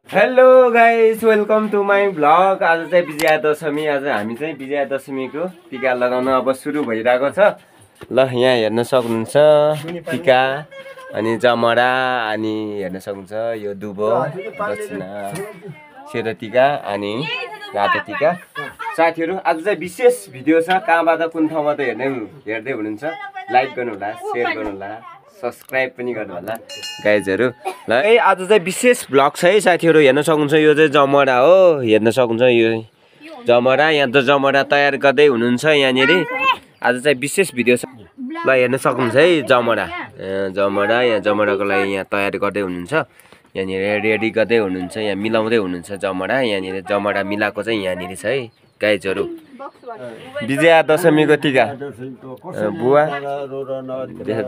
Hello guys, welcome to my vlog. आज चाहिँ विजया दशमी। आज हामी चाहिँ विजया दशमीको टिका लगाउन अब सुरु भइरहेको छ। ल यहाँ हेर्न सक्नुहुन्छ टिका अनि जमरा अनि हेर्न सक्नुहुन्छ यो दुबो दक्षिणा सेतो टिका अनि रातो टिका। साथीहरू आज चाहिँ विशेष भिडियो छ। कहाँबाट कुन ठाउँमा त हेर्दै हुनुहुन्छ, लाइक गर्नु होला, सेयर गर्नु होला, सब्सक्राइब पनि गर्नु होला गाइजहरु। ल आज चाहिँ विशेष भ्लग छ है साथीहरू। हेर्न सक्नुहुन्छ यो चाहिँ जमरा हो, हेर्न सक्नुहुन्छ यो जमरा। यहाँ त जमरा तयार गर्दै हुनुहुन्छ यहाँनिर। आज चाहिँ विशेष भिडियो छ। ल हेर्न सक्नुहुन्छ है जमरा यहाँ जमराको लागि यहाँ तयार गर्दै हुनुहुन्छ। यहाँनिर रेडी गर्दै हुनुहुन्छ, यहाँ मिलाउँदै हुनुहुन्छ जमरा। यहाँनिर जमरा मिलाएको चाहिँ यहाँनिर छ है गाइजहरु। विजया दशमीको टिका बुवा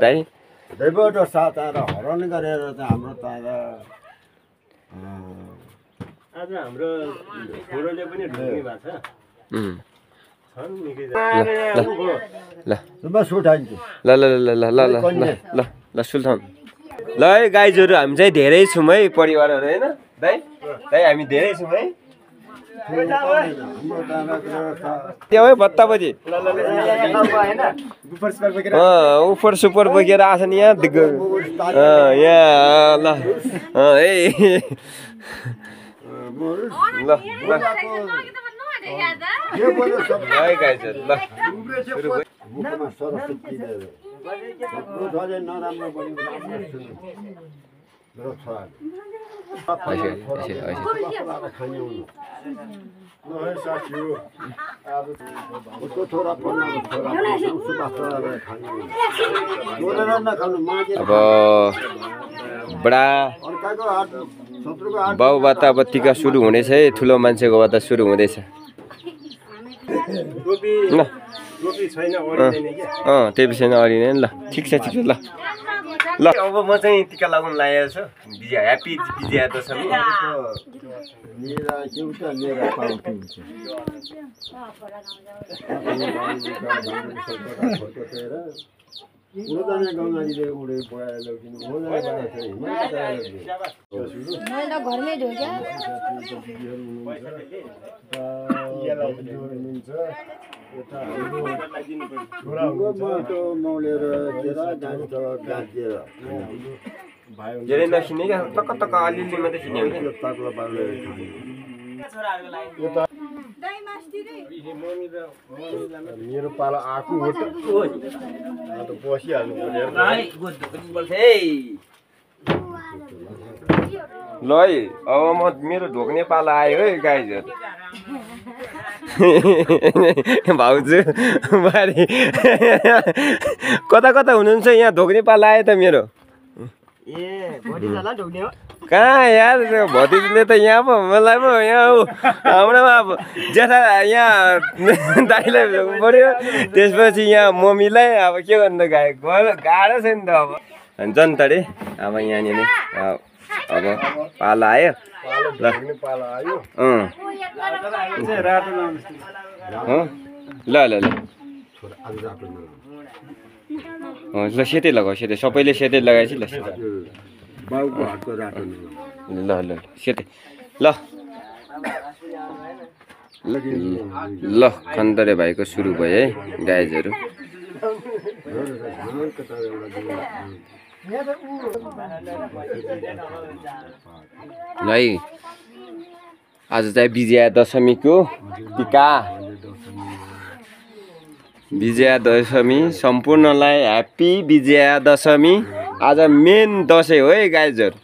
दाइ दैवट साथ आएर हरण गरेर चाहिँ हाम्रो त आज हाम्रो छोरोले पनि ढुङ्गी भएको छ। ल सुठाइन्छ ल ल ल ल ल ल ल ल सुल्तान। ल है गाइजहरु, हामी चाहिँ धेरै छौँ है परिवारहरू होइन दाइ दाइ, हामी धेरै छौँ है। त्यो है बत्ताबजी उफर सुपर बोकेर आछ नि यहाँ यहाँ। ल ल है गाइजहरु ल अब बडा बाउबाट अब टिका सुरु हुनेछ है। ठुलो मान्छेको बाट सुरु हुँदैछ। त्यही विषयमा अडिँदैन। ल ठिक छ ठिक छ। ल ल अब म चाहिँ टिका लगाउन लागेको छु। ह्याप्पी विजया दशमी। धेरै नखिने क्या, टक्क टक्क अलिअलि मात्रै खिने हो क्या। मेरो पाला आएको हो त बसिहाल्नु ल है अब मेरो ढोक्ने पाला आयो है गाइजहरु। भाउजू बारी कता कता हुनुहुन्छ? यहाँ ढोक्ने पाला आयो त मेरो। कहाँ यार, भतिजले त यहाँ पो मलाई पो यहाँ हाम्रोमा अब जेठा यहाँ दाइलाई भ्याउनु पर्यो, त्यसपछि यहाँ मम्मीलाई। अब के गर्नु त गाह्रो छ नि त। अब हुन्छ नि त अरे। अब यहाँनिर अब पाला आयो। ल ल ल ल ल सेतै लगाऊ, सेतै सबैले सेतै लगाएपछि ल बाउको हातको रातो ल ल सेतै ल ल खन्दरे भाइको सुरु भयो है गाइजहरु। ल है आज चाहिँ विजया दशमीको टिका। विजया दशमी सम्पूर्णलाई ह्याप्पी विजया दशमी। आज मेन दसैँ हो है गाइजहरु।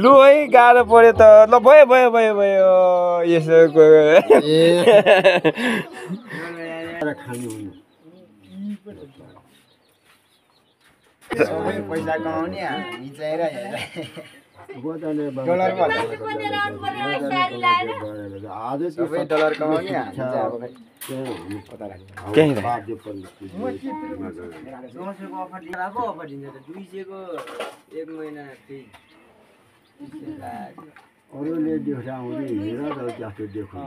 लु है गाह्रो पर्यो त। ल भयो भयो भयो भयो यसो पैसा कमाउने हिचाएर डलर कमाउने एक महिना अरूले देखाउने हेर र जस्तो देखो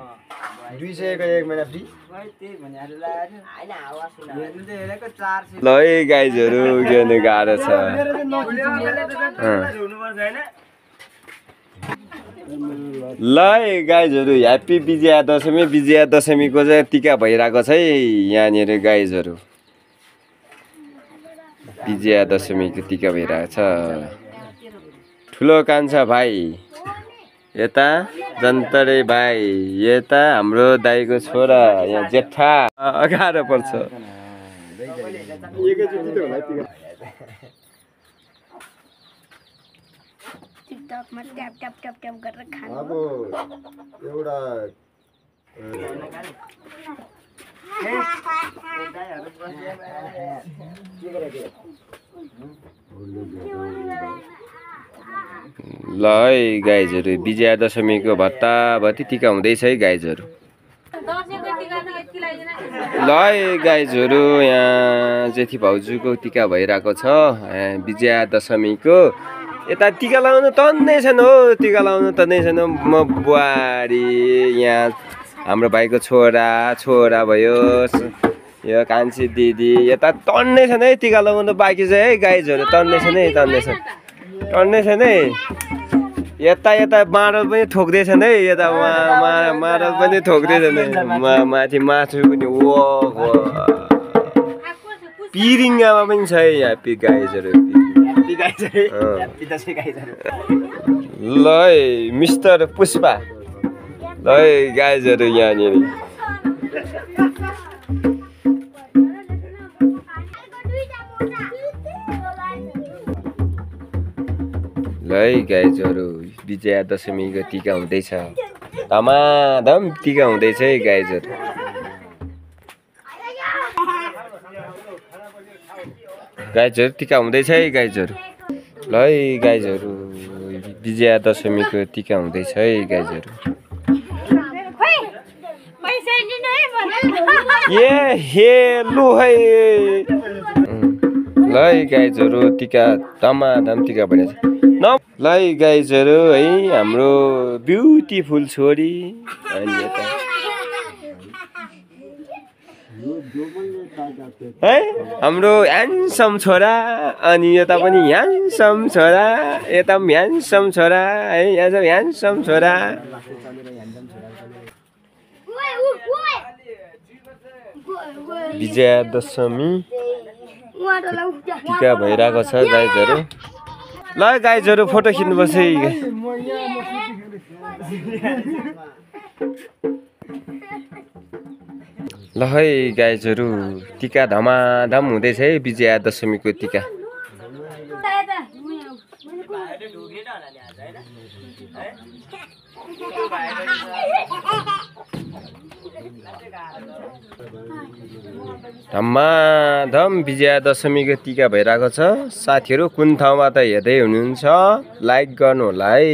200 को 1 महिना फ्री त्यही भनेर लाग्यो हैन हावा सुना हेरेको 400 ल है गाइजहरू किन गाह्रो छ ल है गाइजहरू ह्याप्पी विजया दशमीको चाहिँ टिका भइरहेको छ है यहाँनिर गाइजहरू विजया दशमीको टिका भइरहेको छ ठुलो कान्छा भाइ यता जन्तरे भाइ यता हाम्रो दाइको छोरा यहाँ जेठा गाह्रो पर्छ टिकटकमा ट्याप ट्याप ट्याप ट्याप गरेर खानु अब एउटा ल है गाइजहरू विजया दशमीको भत्ताभत्ती टिका हुँदैछ है गाइजहरू ल है गाइजहरू यहाँ जेठी भाउजूको टिका भइरहेको छ विजया दशमीको यता टिका लगाउनु तन्दैछन् हो टिका लगाउनु तन्दैछन् म बुहारी यहाँ हाम्रो भाइको छोरा भयो यो कान्छी दिदी यता तन्दैछन् है टिका लगाउनु बाँकी छ है गाइजहरू तन्दैछन् है यता माडल पनि ठोक्दैछन् है यता माडल पनि ठोक्दैछन् है माथि मासु पनि पिरिङ्गामा पनि छ है यहाँ गाइजहरू ल है मिस्टर पुष्पा ल है गाइजहरू यहाँनिर ल है गाइजहरू विजया दशमीको टिका हुँदैछ धमाधम टिका हुँदैछ है गाइजहरू टिका हुँदैछ है गाइजहरू ल है गाइजहरू विजया दशमीको टिका हुँदैछ है गाइजहरू हे लु है ल है गाइजहरू टिका धमाधम टिका भनेछ ल है गाइजहरू है हाम्रो ब्युटिफुल छोरी अनि यता है हाम्रो ह्यान्डसम छोरा अनि यता पनि ह्यान्डसम छोरा यता पनि ह्यान्डसम छोरा है यहाँ चाहिँ ह्यान्डसम छोरा विजया दशमी टिका भइरहेको छ गाइजहरू ल गाइजहरू फोटो खिच्नुपर्छ है ल है गाइजहरू टिका धमाधम हुँदैछ है विजया दशमीको टिका धमाधम विजया दशमीको टिका भइरहेको छ साथीहरू कुन ठाउँमा त हेर्दै हुनुहुन्छ लाइक गर्नु होला है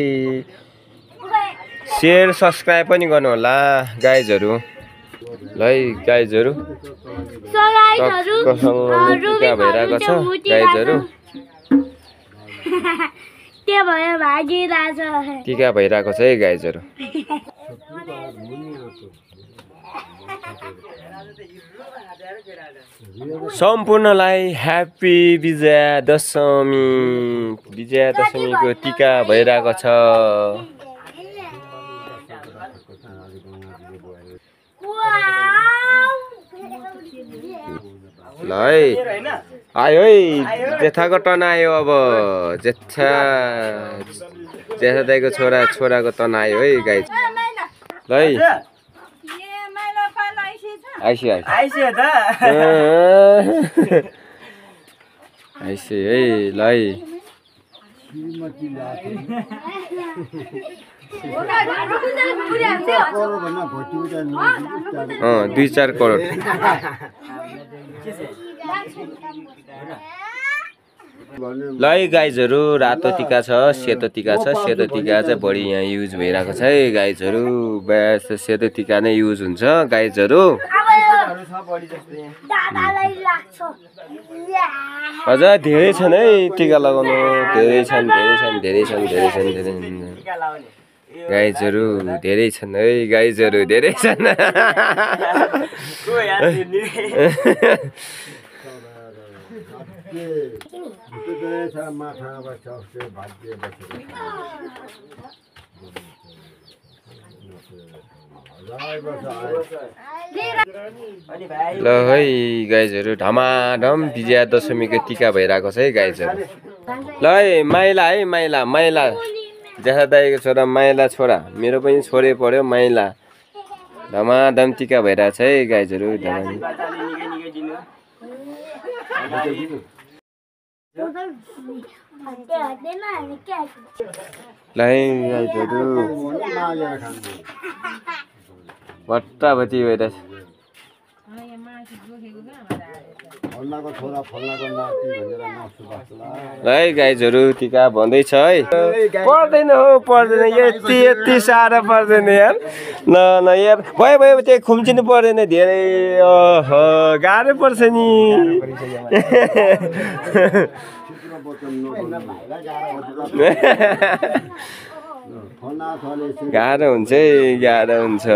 सेयर सब्सक्राइब पनि गर्नु होला गाइजहरू ल है गाइजहरू टिका भइरहेको छ गाइजहरू टिका भइरहेको छ है गाइजहरू सम्पूर्णलाई ह्याप्पी विजया दशमीको टिका भइरहेको छ ल है आयो है जेठाको टर्न आयो अब जेठा दाइको छोराको टर्न आयो है गाइज ल है आइसे है ल है 2-4 करोड ल है गाइजहरू रातो टिका छ सेतो टिका छ सेतो टिका चाहिँ बढी यहाँ युज भइरहेको छ है गाइजहरू सेतो टिका नै युज हुन्छ गाइजहरू अझ धेरै छन् है टिका लगाउनु धेरै छन् गाइजहरू धेरै छन् है गाइजहरू धेरै छन् माछा बस्छ भाग्य बसेर ल है गाइजहरू धमाधम विजया दशमीको टिका भइरहेको छ है गाइजहरू ल है माइला माइला जेठा दाइको छोरा माइला छोरा मेरो पनि छोरे पऱ्यो माइला धमाधम टिका भइरहेको छ है गाइजहरू ल है गाइजहरू भट्टाभटी भइरहेछ है गाइजहरू टिका भन्दैछ है पर्दैन हो पर्दैन यति साह्रो पर्दैन यार ल यार भयो त्यही खुम्चिनु पर्दैन धेरै गाह्रो पर्छ नि गाह्रो हुन्छ है गाह्रो हुन्छ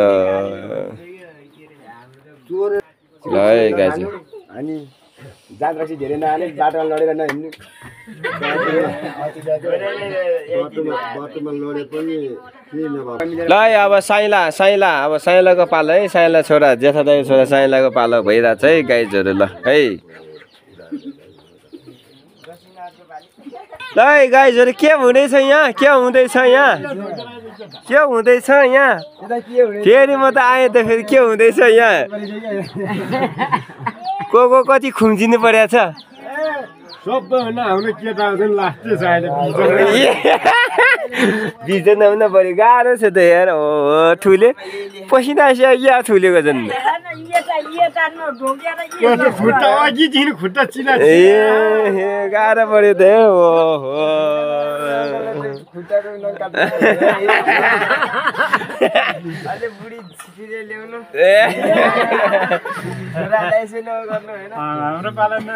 ल है गाइजहरू अनि जाँदाखेरि धेरै नआने बाटोमा लडेर नहिँड्नु ल है अब साइला अब साइलाको पालो है साइला छोरा जेठा दाइको छोरा साइलाको पालो भइरहेछ है गाइजहरू ल है ल है गाइजहरू के हुँदैछ यहाँ के हुँदैछ यहाँ फेरि म त आएँ त फेरि के हुँदैछ यहाँ को कति खुम्चिनु परेको छ सबभन्दा हाम्रो केटा आउँछन् लास्टै छ अहिले बिजन आउन पर्यो गाह्रो छ त यार हो ठुले पसिना आइसक्यो या ठुलेको झन् खुट्टा अघि दिनु खुट्टा चिना ए गाह्रो पर्यो त हाम्रो पालन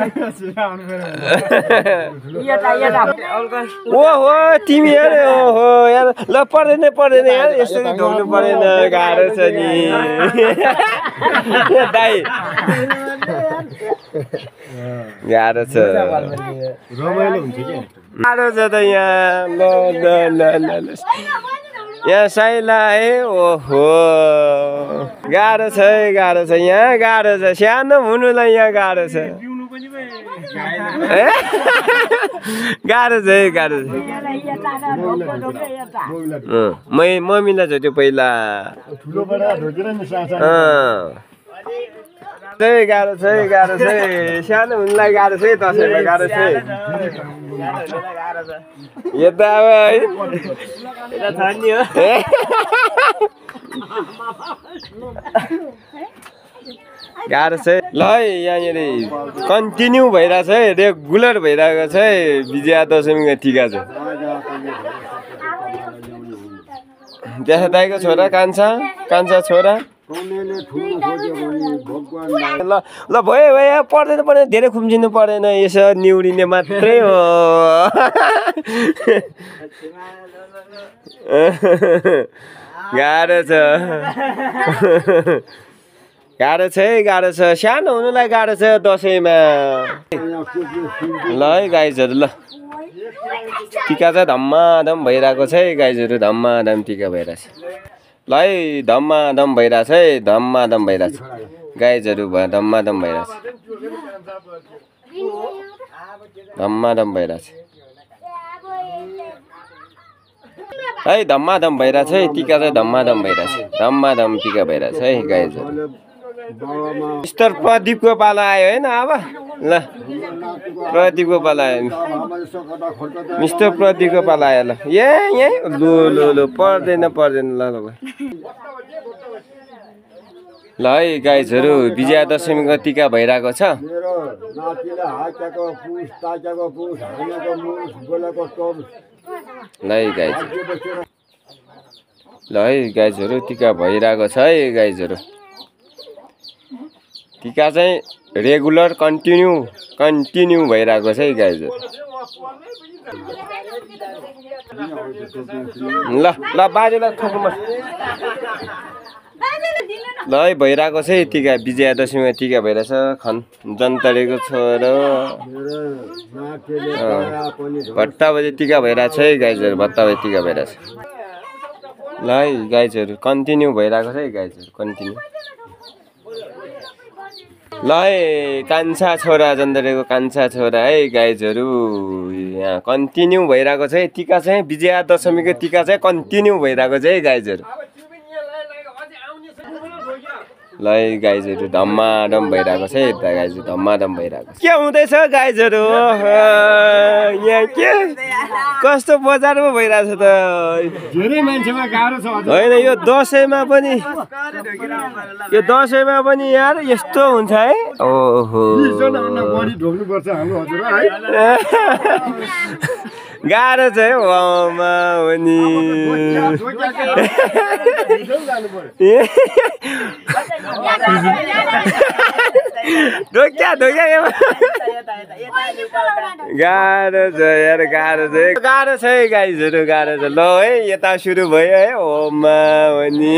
ओहो तिमी यार ओहो यार ल पर्दैन यार यसरी ढोग्नु परेन गाह्रो छ नि दाइ गाह्रो छ रमाइलो हुन्छ क्या गाह्रो छ त यहाँ ल यहाँ साइला है ओहो गाह्रो छ यहाँ गाह्रो छ सानो हुनुलाई यहाँ गाह्रो छ गाह्रो छ मम्मीलाई छ त्यो पहिला गाह्रो छ सानो हुनुलाई गाह्रो छ दसैँमा गाह्रो छ यता अब गाह्रो छ ल है यहाँनिर कन्टिन्यू भइरहेछ है रेगुलर भइरहेको छ है विजया दशमीको टिका चाहिँ जेठा दाइको छोरा कान्छा छोरा ल भयो पर्दैन धेरै खुम्चिनु परेन यसो निउरिने मात्रै हो गाह्रो छ सानो हुनुलाई गाह्रो छ दसैँमा ल है गाइजहरू ल टिका चाहिँ धम्माधम भइरहेको छ है गाइजहरू धम्माधम टिका भइरहेछ ल है धम्माधम भइरहेछ गाइजहरू धम्माधम भइरहेछ है धम्माधम भइरहेछ है टिका चाहिँ धम्माधम टिका भइरहेछ है गाइजहरू मिस्टर प्रदीपको पाला आयो होइन अब ल प्रदीपको पाला आयो मिस्टर प्रदीपको पाला आयो ल यही लु पर्दैन ल ल है गाइजहरू विजया दशमीको टिका भइरहेको छ ल है गाइजहरू टिका भइरहेको छ है गाइजहरू टिका चाहिँ रेगुलर कन्टिन्यू भइरहेको छ है गाइजहरू ल ल बाजेलाई ठोक्नु ल है भइरहेको छ है टिका विजयादशमीमा टिका भइरहेछ जनताको छोरो भट्टाबजी टिका भइरहेछ है गाइजहरू भट्टाबजी टिका भइरहेछ ल है गाइजहरू कन्टिन्यू भइरहेको छ है गाइजहरू कन्टिन्यू ल है कान्छा छोरा जनताको कान्छा छोरा है गाइजहरू यहाँ कन्टिन्यू भइरहेको छ है टिका चाहिँ विजयादशमीको टिका चाहिँ कन्टिन्यू भइरहेको छ है गाइजहरू ल है गाइजहरू धम्माधम भइरहेको छ है यता गाइजहरू धम्माधम भइरहेको छ के हुँदैछ गाइजहरू यहाँ के कस्तो बजारमा भइरहेछ त धेरै मान्छेमा गाह्रो छ होइन यो दसैँमा पनि यार यस्तो हुन्छ है ओहो बढी ढोक्नुपर्छ हाम्रो हजुर है गाह्रो छ है वाउमा हो नि ढोक्या गाह्रो छ यार गाह्रो छ है गाइजहरू गाह्रो छ ल है यता सुरु भयो है होममा हो नि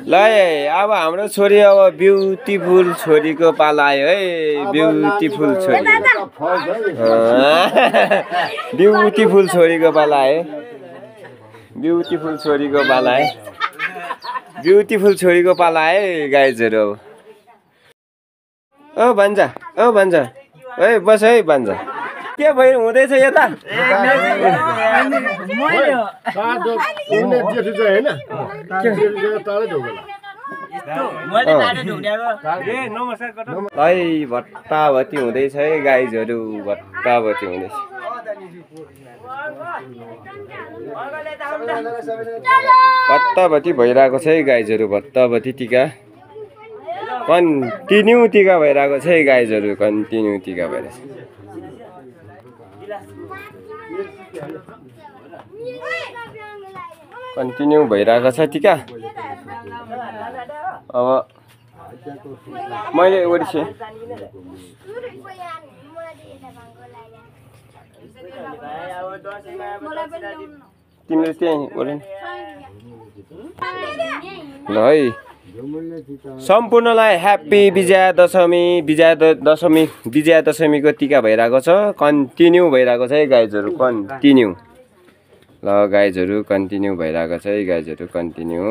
ल है अब हाम्रो छोरी अब ब्युटिफुल छोरीको पाला आयो है ब्युटिफुल छोरी ब्युटिफुल छोरीको पाला आयो ब्युटिफुल छोरीको पाला आयो ब्युटिफुल छोरीको पाला आयो गाइजहरू अब भान्जा है बस है भान्जा के भयो हुँदैछ यता है भट्टाभटी हुँदैछ है गाइजहरू भट्टाभटी हुँदैछ भट्टाभटी भइरहेको छ है गाइजहरू भट्टाभटी टिका कन्टिन्यू टिका भइरहेको छ है गाइजहरू कन्टिन्यू टिका भइरहेछ कन्टिन्यू भइरहेको छ टिका अब मैले ओडिसे तिमीले त्यही ओर्नु ल है सम्पूर्णलाई ह्याप्पी विजयादशमीको टिका भइरहेको छ कन्टिन्यू भइरहेको छ है गाइजहरू कन्टिन्यू ल गाइजहरू कन्टिन्यू भइरहेको छ है गाइजहरू कन्टिन्यू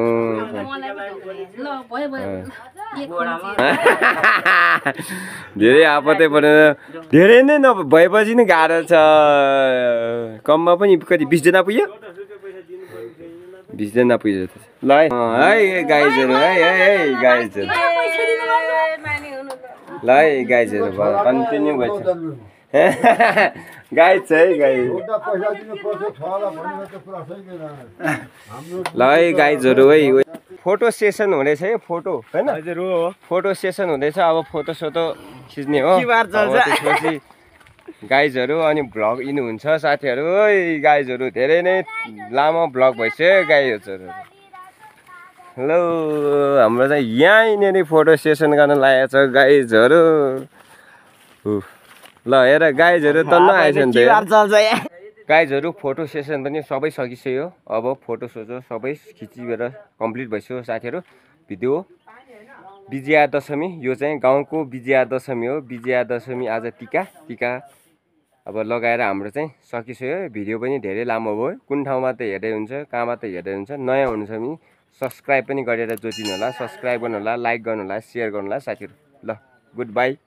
धेरै आपत्ति परेन धेरै नै भएपछि नि गाह्रो छ कममा पनि कति 20 जना पुग्यो 20 जना पुग्यो ल है गाइजहरू है गाइजहरू ल है गाइजहरू कन्टिन्यू भइछ गाई छ है गाई ल है गाइजहरू है फोटो सेसन हुँदैछ है फोटो होइन फोटो सेसन हुँदैछ अब फोटो सोटो खिच्ने हो त्यसपछि गाइजहरू अनि भ्लग लिनुहुन्छ साथीहरू है गाइजहरू धेरै नै लामो भ्लग भइसक्यो गाइजहरू हेलो हाम्रो चाहिँ यहीँनिर फोटो सेसन गर्न लागेको छ गाइजहरू ल हेर गाइजहरू त नआएछ नि गाइजहरू फोटो सेसन पनि सबै सकिसक्यो अब फोटो सोटो सबै खिचिएर कम्प्लिट भइसक्यो साथीहरू भिडियो विजयादशमी यो चाहिँ गाउँको विजयादशमी हो विजयादशमी आज टिका अब लगाएर हाम्रो चाहिँ सकिसक्यो भिडियो पनि धेरै लामो भयो कुन ठाउँमा त हेर्दै हुन्छ कहाँमा त हेर्दै हुन्छ नयाँ हुनुहुन्छ भने सब्सक्राइब पनि गरेर जोडिनु होला सब्सक्राइब गर्नु होला लाइक गर्नु होला सेयर गर्नु होला साथीहरू ल गुड बाई